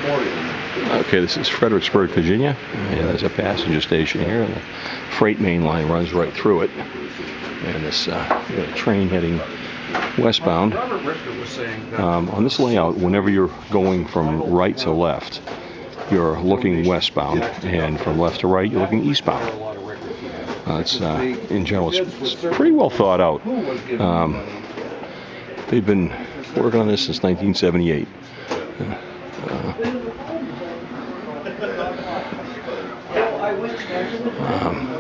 Okay, this is Fredericksburg, Virginia. And there's a passenger station here, and the freight main line runs right through it. And this train heading westbound. On this layout, whenever you're going from right to left, you're looking westbound, and from left to right, you're looking eastbound. It's in general, it's pretty well thought out. They've been working on this since 1978.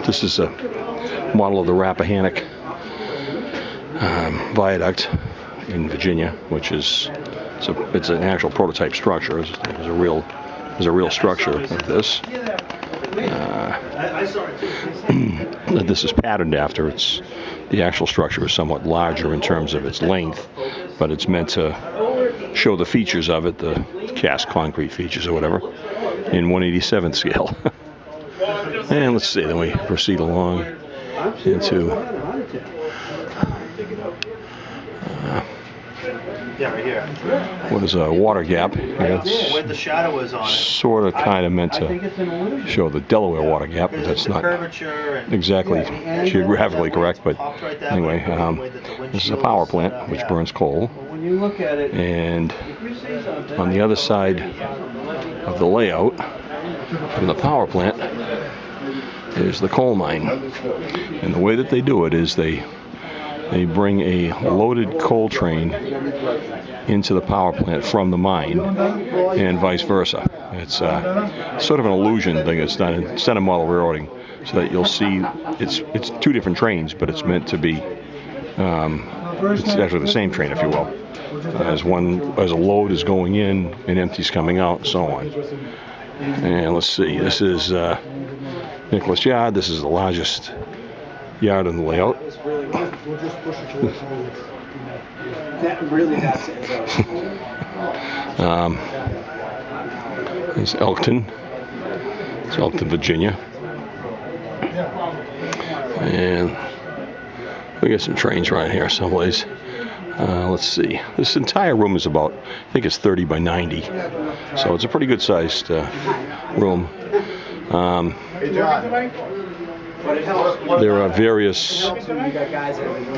This is a model of the Rappahannock viaduct in Virginia, which is it's an actual prototype structure. There's a real structure of this. That this is patterned after. The actual structure is somewhat larger in terms of its length, but it's meant to show the features of it, the cast concrete features or whatever, in 1/87th scale. And let's see, then we proceed along into what is a water gap. Where the shadow is on it. Sort of kind of meant to show the Delaware water gap, but that's not exactly geographically correct. But anyway, this is a power plant which burns coal. And on the other side of the layout from the power plant is the coal mine. And the way that they do it is they bring a loaded coal train into the power plant from the mine, and vice versa. It's sort of an illusion thing that's done instead of model railroading, so that you'll see it's two different trains, but it's meant to be it's actually the same train, if you will. As a load is going in and empty's coming out, and so on. And let's see, this is Nicholas Yard. This is the largest yard in the layout. It's Elkton. It's Elkton, Virginia. And we got some trains right here someplace. Let's see. This entire room is about, I think it's 30 by 90. So it's a pretty good sized room. There are various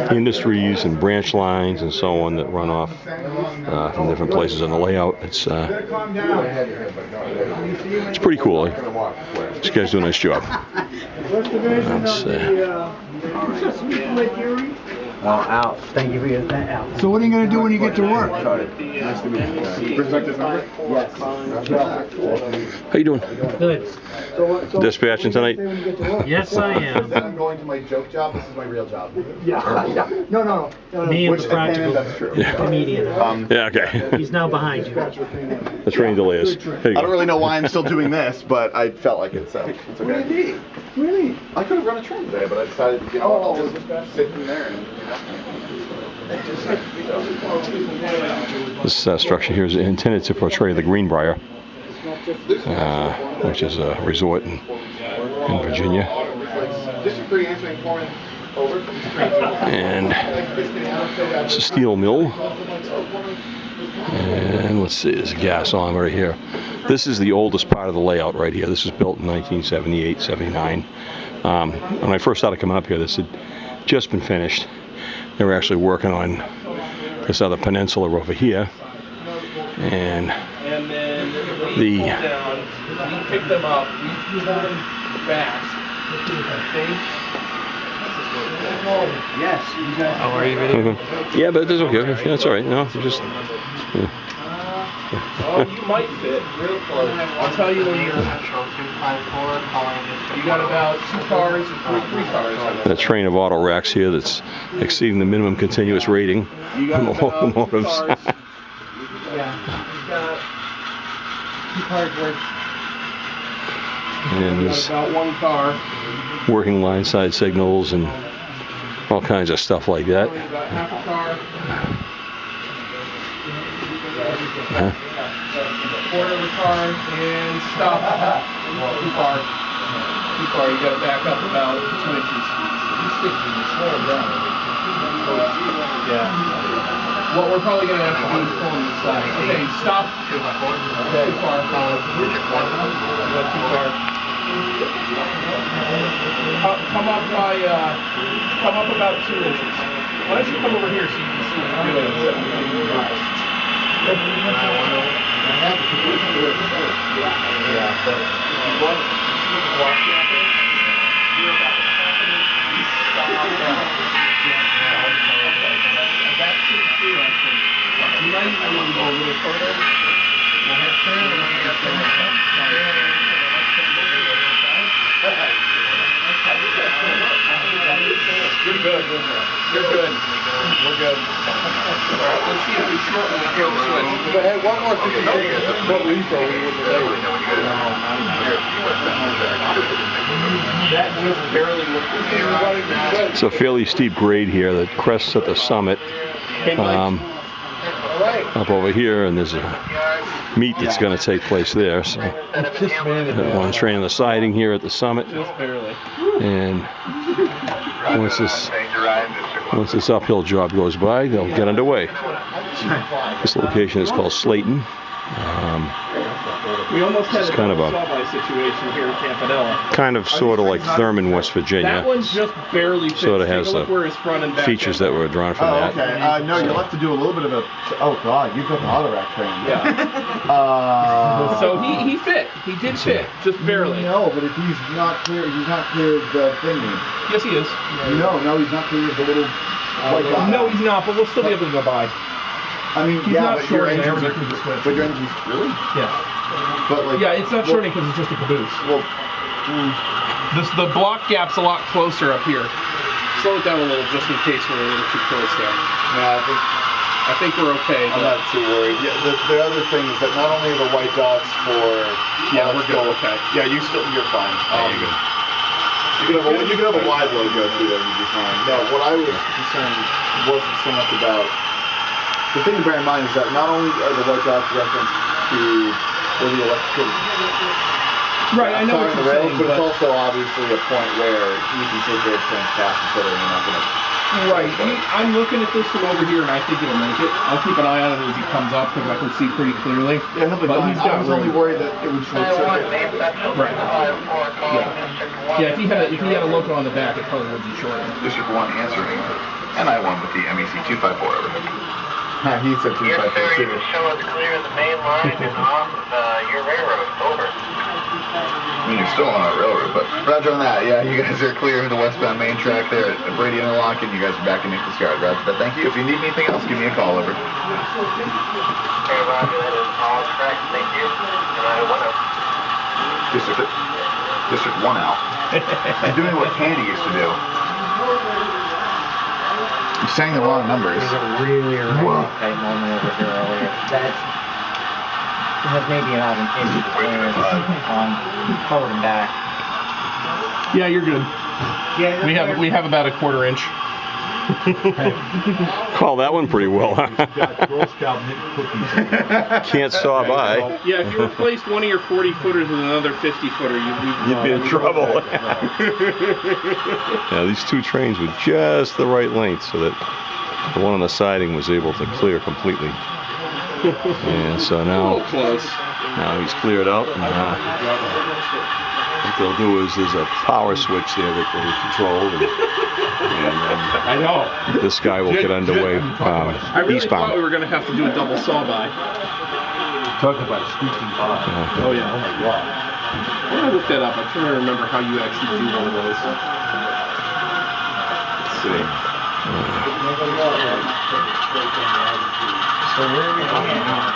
industries and branch lines and so on that run off from different places on the layout. It's pretty cool. These guys do a nice job. Let's see. Out. Thank you for your out. So what are you going to do when you get to work? Nice to meet you. Yes. How you doing? Good. Dispatching tonight? Yes, I am. I'm going to my joke job. This is my real job. Yeah. No. Me and the practical comedian. Yeah, okay. He's now behind you. The train delays. I don't really know why I'm still doing this, but I felt like it's okay. What do you need? Really? I could have run a train today, but I decided, I'll just sit in there and This structure here is intended to portray the Greenbrier, which is a resort in Virginia. And it's a steel mill. And let's see, there's a gas arm right here. This is the oldest part of the layout right here. This was built in 1978, 79. When I first started coming up here, this had just been finished. They were actually working on this other peninsula over here. And we pick them up, we threw them fast. Yes. How are you ready? Yeah, but it's okay. Yeah, it's all right. No, just. Yeah. Oh, you might fit real close. I'll tell you when you're. You got about 2 cars or 3 cars. A train of auto racks here that's exceeding the minimum continuous rating from the locomotives. Yeah, you've got 2 cars worth. And there's about 1 car. working line side signals and all kinds of stuff like that. About half a car. Quarter of a car and stop. 2 car. 2 car. You got to back up about 2 inches. Yeah. What we're probably going to have to do is pull on the side. Okay, stop. Too far. Too far. Come up by, come up about 2 inches. Why don't you come over here so you can see what you're doing instead of being reversed? You might even want to go a little further. You're good. You're good. We're good. Let's see if we shorten the switch. Go ahead, one more thing. That just barely looked. It's a fairly steep grade here that crests at the summit. Up over here, and there's a meet that's going to take place there. So one's training the siding here at the summit, and once this uphill job goes by, they'll get underway. This location is called Slayton. We almost had it's kind of a situation here in Campanella. Kind of sort of like Thurman, West Virginia. That one's just barely fits. Sort of has the features that were drawn from that. Okay. No, you'll have to do a little bit of a. Oh God, you've got the auto rack training. Yeah. So he fit. He did fit, just barely. No, but if he's not clear the thingy. Yes, he is. No, he's not clear the little. No, he's not. But we'll still be able to go by. I mean, he's not but your shorting. Your engine's really? Yeah. But like. Yeah, it's not shorting because it's just a caboose. Well. The block gap's a lot closer up here. Slow it down a little just in case we're a little too close there. Yeah, I think we're okay. I'm not too worried. Yeah, the other thing is that not only are the white dots for we're good. Okay. Yeah, you're fine. You can have a wide logo too, and you'd be fine. No, what I was concerned wasn't so much about. The thing to bear in mind is that not only are the white dots reference to where the electrical. Right, I know what you're saying, but it's also obviously a point where you can take their transcast and so they're not going to. Right, I'm looking at this from over here and I think it'll make it. I'll keep an eye on it as he comes up because I can see pretty clearly. Yeah, he'll be fine. I was only worried that it would short circuit. Right. Yeah, if he had a logo on the back, it probably would be short. District 1 answering, and I won with the MEC 254 over. He said 254 Yes, sir, you too. can show us clear the main line and off your railroad. Over. I mean, you're still on our railroad, but roger on that. Yeah, you guys are clear of the westbound main track there at Brady Interlock, and you guys are back in Nicholas Yard. Roger that. Thank you. If you need anything else, give me a call. Over. Okay, roger. That is all correct. Thank you. And I went up. District 1 out. I'm doing what Candy used to do. You sang the wrong numbers. There's a really tight moment over here earlier. It has maybe about an inch of clearance on forward and back. Yeah, you're good. Yeah, we have about a quarter inch. Call that one pretty well, huh? Can't saw by. Yeah, if you replaced one of your 40-footers with another 50-footer, you'd be in trouble. Yeah, these two trains were just the right length so that the one on the siding was able to clear completely. And so now he's cleared out, and what they'll do is there's a power switch there that they control, and I know. This guy will get underway I really eastbound. thought we were going to have to do a double saw by. Talking about squeaking by. Oh yeah. Oh my God. I'm going to look that up. I'm trying to remember how you actually do one of those. Let's see. So where are we going?